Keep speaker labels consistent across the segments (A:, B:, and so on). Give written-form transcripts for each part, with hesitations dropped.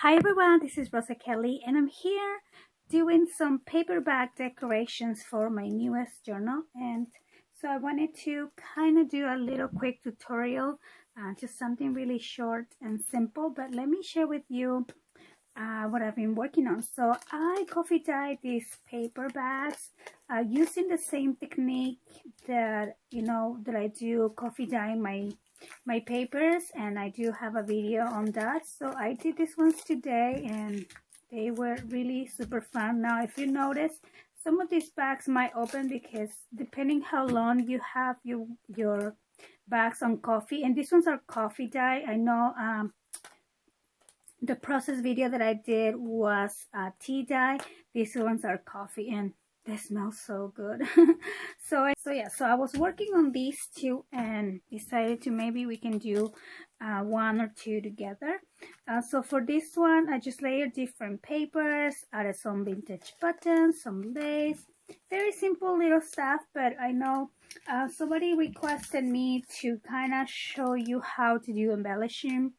A: Hi everyone, this is Rosa Kelly and I'm here doing some paperback decorations for my newest journal. And so I wanted to kind of do a little quick tutorial, just something really short and simple, but let me share with you what I've been working on. So I coffee dyed these paper bags using the same technique that I do coffee dye my papers, and I do have a video on that. So I did these ones today and they were really super fun. Now if you notice, some of these bags might open because depending how long you have your bags on coffee, and these ones are coffee dye. I know the process video that I did was tea dye. These ones are coffee and they smell so good. so I was working on these two and decided to maybe we can do one or two together. So for this one, I just layered different papers, added some vintage buttons, some lace, very simple little stuff. But I know somebody requested me to kind of show you how to do embellishing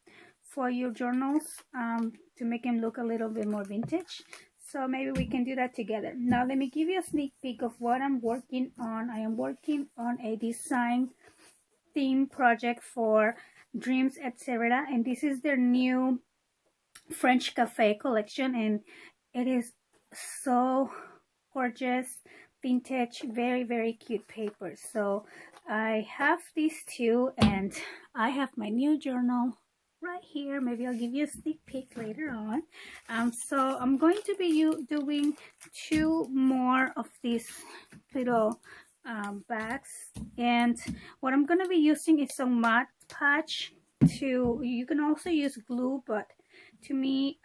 A: for your journals to make them look a little bit more vintage. So maybe we can do that together. Now let me give you a sneak peek of what I'm working on. I am working on a design theme project for Dreams Etc. And this is their new French Cafe collection, and it is so gorgeous, vintage, very, very cute paper. So I have these two, and I have my new journal right here. Maybe I'll give you a sneak peek later on. So I'm going to be doing two more of these little bags, and what I'm going to be using is some Mod Podge. You can also use glue, but to me,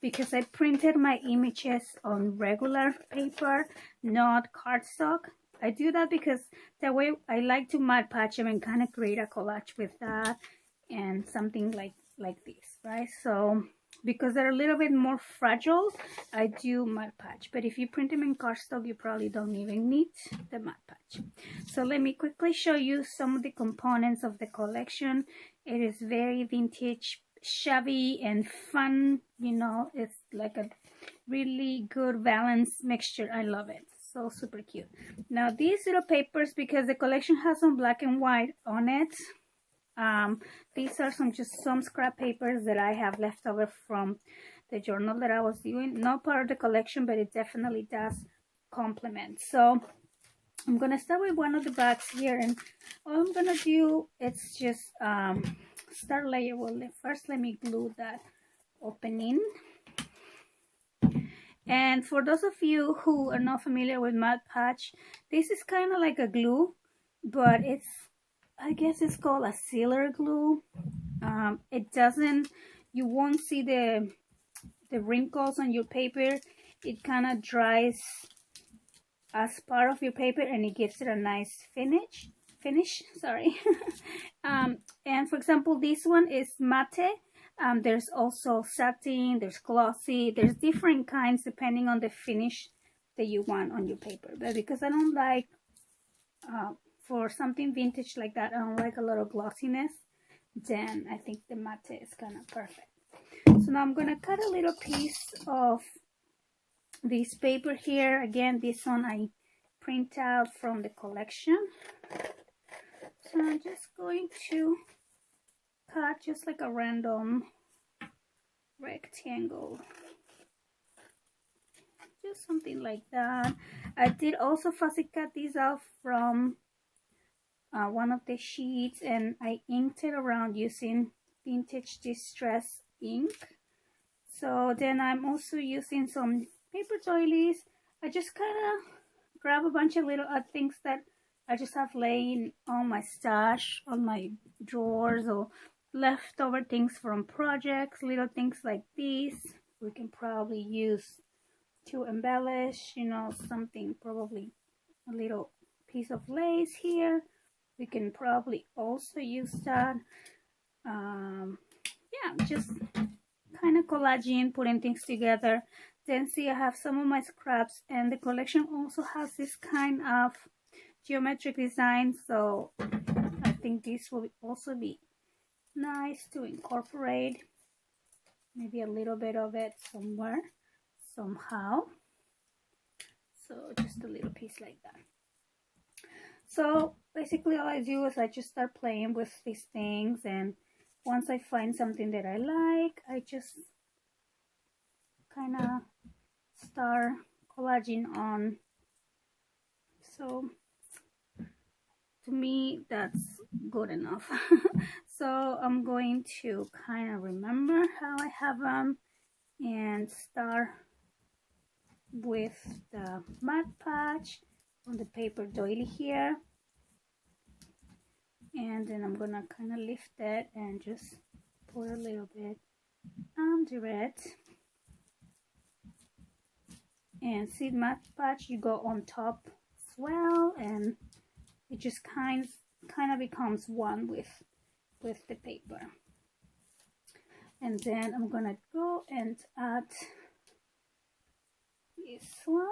A: because I printed my images on regular paper, not cardstock, I do that because that way I like to Mod Podge them and kind of create a collage with that and something like this, right? So because they're a little bit more fragile, I do Mod Podge. But if you print them in cardstock, you probably don't even need the Mod Podge. So let me quickly show you some of the components of the collection. It is very vintage, shabby and fun. It's like a really good balanced mixture. I love it. So super cute. Now these little papers, because the collection has some black and white on it, these are some scrap papers that I have left over from the journal that I was doing. Not part of the collection, but it definitely does complement. So I'm gonna start with one of the bags here, and all I'm gonna do is just start layer. Well, first let me glue that opening. And for those of you who are not familiar with Mod Podge, this is kind of like a glue, but I guess it's called a sealer glue. You won't see the wrinkles on your paper. It kind of dries as part of your paper, and it gives it a nice finish, sorry. And for example, this one is matte. There's also satin, there's glossy, there's different kinds depending on the finish that you want on your paper. But because I don't like for something vintage like that, I don't like a lot of glossiness, then I think the matte is kind of perfect. So now I'm going to cut a little piece of this paper here. Again, this one I print out from the collection. So I'm just going to cut just like a random rectangle. Just something like that. I did also fussy cut these out from one of the sheets, and I inked it around using vintage distress ink. So then I'm also using some paper doilies. I just kind of grab a bunch of little things that I just have laying on my stash, on my drawers, or leftover things from projects, little things like these. We can probably use to embellish, something, probably a little piece of lace here. We can probably also use that. Yeah, just kind of collaging, putting things together. Then see, I have some of my scraps, and the collection also has this kind of geometric design, so I think this will also be nice to incorporate maybe a little bit of it somewhere, somehow. So just a little piece like that. So basically all I do is I just start playing with these things, and once I find something that I like, I just kind of start collaging on. So to me, that's good enough. So I'm going to kind of remember how I have them and start with the Mod Podge on the paper doily here. And then I'm gonna kind of lift it and just put a little bit under it. And see, Mod Podge, you go on top as well, and it just kind of becomes one with the paper. And then I'm gonna go and add this one,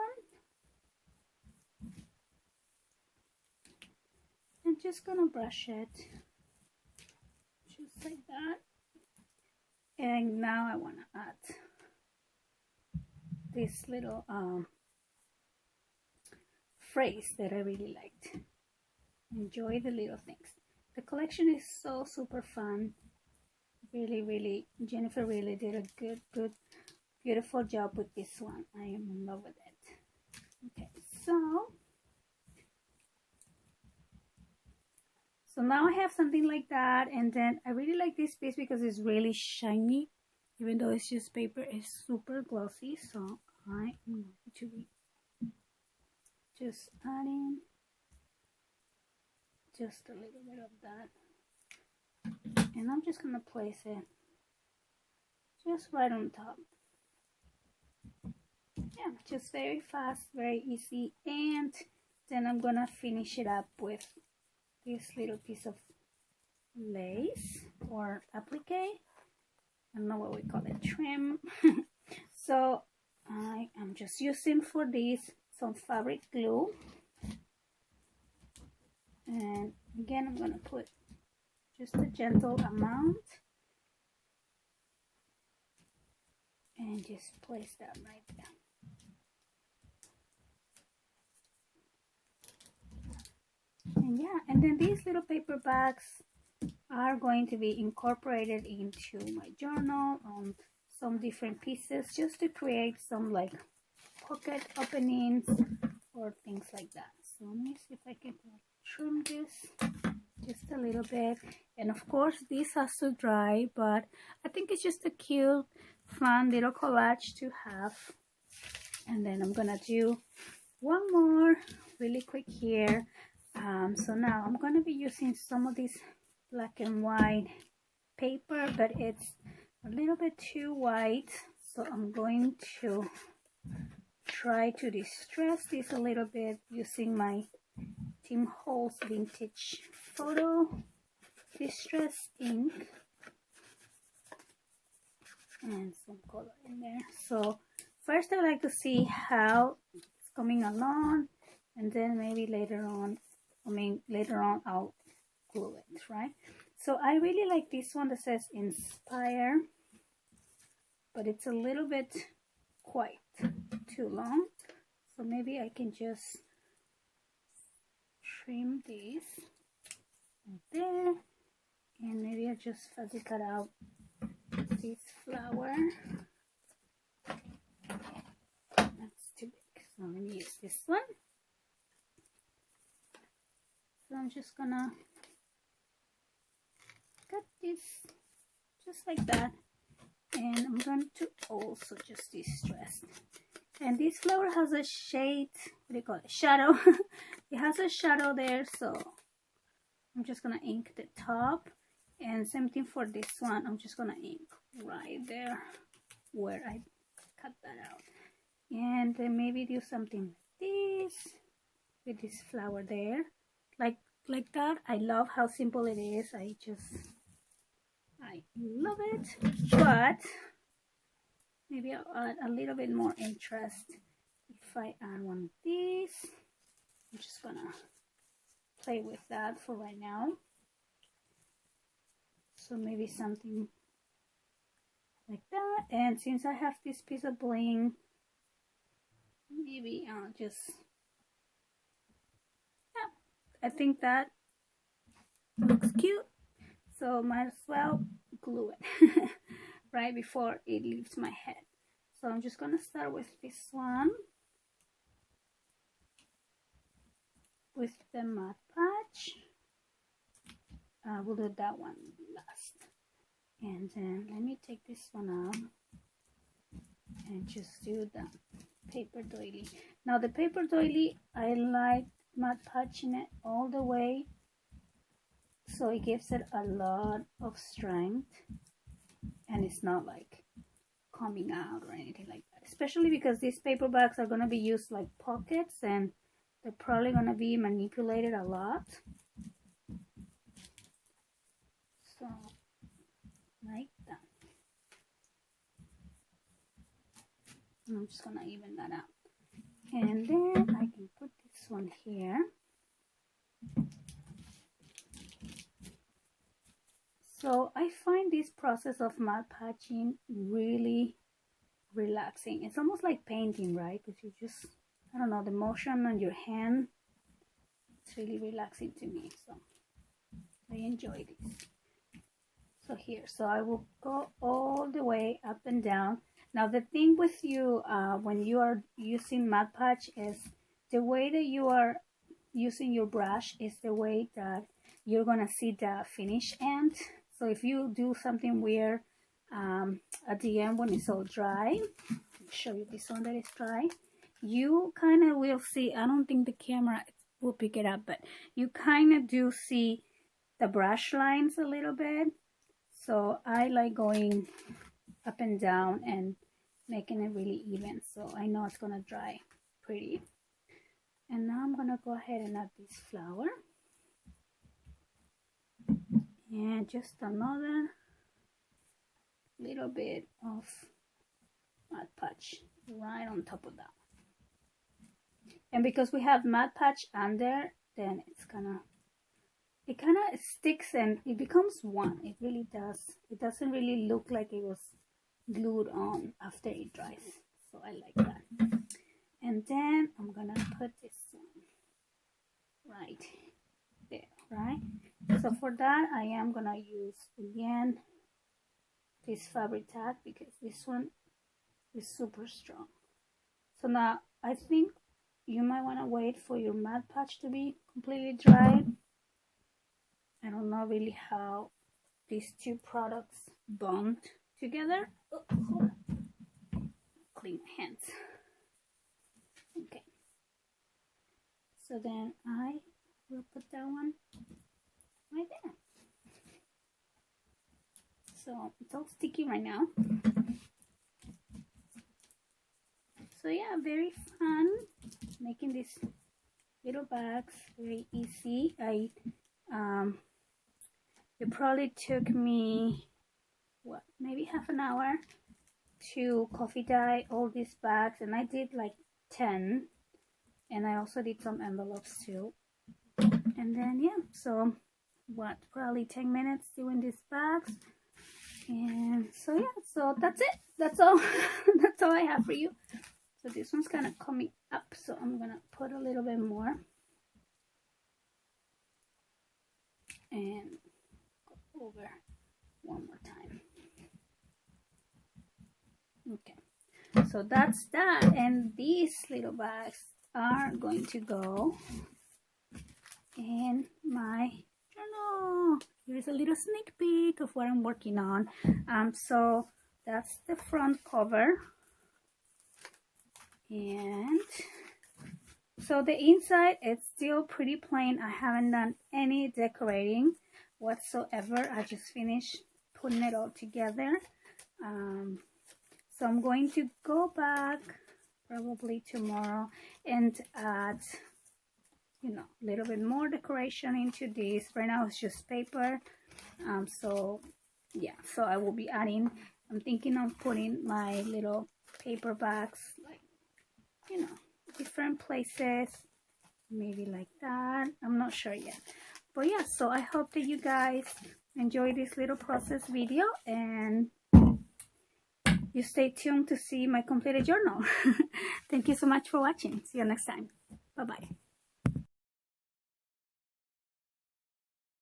A: and just gonna brush it just like that. And now I want to add this little phrase that I really liked. Enjoy the little things. The collection is so super fun. Really, Jennifer really did a good, beautiful job with this one. I am in love with it. Okay, so now I have something like that, and then I really like this piece because it's really shiny, even though it's just paper. It's super glossy, so I am going to be just adding just a little bit of that, and I'm just gonna place it just right on top. Yeah, just very fast, very easy. And then I'm gonna finish it up with this little piece of lace or applique. I don't know what we call it, trim. So I am just using for this some fabric glue, and again I'm gonna put just a gentle amount and just place that right there. And yeah, and then these little paper bags are going to be incorporated into my journal on some different pieces, just to create some like pocket openings or things like that. So let me see if I can trim this just a little bit. And of course this has to dry, but I think it's just a cute, fun little collage to have. And then I'm gonna do one more really quick here. So now I'm gonna be using some of this black and white paper, but it's a little bit too white, so I'm going to try to distress this a little bit using my Tim Holtz Vintage Photo Distress ink and some color in there. So first I like to see how it's coming along, and then maybe later on I'll glue it, right? So I really like this one that says Inspire, but it's a little bit quite too long, so maybe I can just trim this right there, and maybe I'll just fuzzy cut out this flower. That's too big, so I'm gonna use this one. So I'm just gonna cut this just like that, and I'm going to also just distress. And this flower has a shade, what do you call it, shadow. It has a shadow there, so I'm just gonna ink the top. And same thing for this one, I'm just gonna ink right there where I cut that out. And then maybe do something like this with this flower there, like that. I love how simple it is. I love it, but maybe I'll add a little bit more interest if I add one of these. I'm just gonna play with that for right now. So maybe something like that. And since I have this piece of bling, maybe I'll just, yeah, I think that looks cute, so might as well glue it right before it leaves my head. So I'm just gonna start with this one, with the Mod Podge. We'll do that one last. And then let me take this one out and just do the paper doily. Now the paper doily, I like Mod Podging it all the way, so it gives it a lot of strength and it's not like coming out or anything like that, especially because these paper bags are going to be used like pockets and they're probably going to be manipulated a lot. So like that. And I'm just going to even that out, and then I can put this one here. So I find this process of Mod Podging really relaxing. It's almost like painting, right? Because you just, I don't know, the motion on your hand, it's really relaxing to me. So I enjoy this. So here, so I will go all the way up and down. Now the thing with you when you are using Mod Podge is the way that you are using your brush is the way that you're gonna see the finish end. So if you do something weird at the end when it's all dry, I'll show you this one that is dry, you kind of will see, I don't think the camera will pick it up, but you kind of do see the brush lines a little bit. So I like going up and down and making it really even, so I know it's gonna dry pretty. And now I'm gonna go ahead and add this flower and just another little bit of Mod Podge right on top of that. And because we have Mod Podge under, then it's gonna, it kind of sticks and it becomes one. It really does. It doesn't really look like it was glued on after it dries. So I like that. And then I'm gonna put this one right there, right? So for that, I am gonna use again this Fabri-Tac because this one is super strong. So now I think you might want to wait for your Mod Podge to be completely dry. I don't know really how these two products bond together. Oh, hold on. Clean my hands. Okay. So then I will put that one right there. So it's all sticky right now. So yeah, very fun making these little bags, very easy. It probably took me, what, maybe half an hour to coffee dye all these bags, and I did like 10, and I also did some envelopes too. And then yeah, so what, probably 10 minutes doing these bags. And so yeah, so that's it, that's all. That's all I have for you. So this one's kind of coming up, so I'm gonna put a little bit more and go over one more time. Okay, so that's that, and these little bags are going to go in my journal. Here's a little sneak peek of what I'm working on. So that's the front cover, and so the inside, it's still pretty plain. I haven't done any decorating whatsoever. I just finished putting it all together. So I'm going to go back probably tomorrow and add, you know, a little bit more decoration into this. Right now it's just paper. So yeah, so I will be adding, I'm thinking of putting my little paper bags, like, you know, different places, maybe like that. I'm not sure yet, but yeah, so I hope that you guys enjoy this little process video, and you stay tuned to see my completed journal. Thank you so much for watching. See you next time. Bye-bye.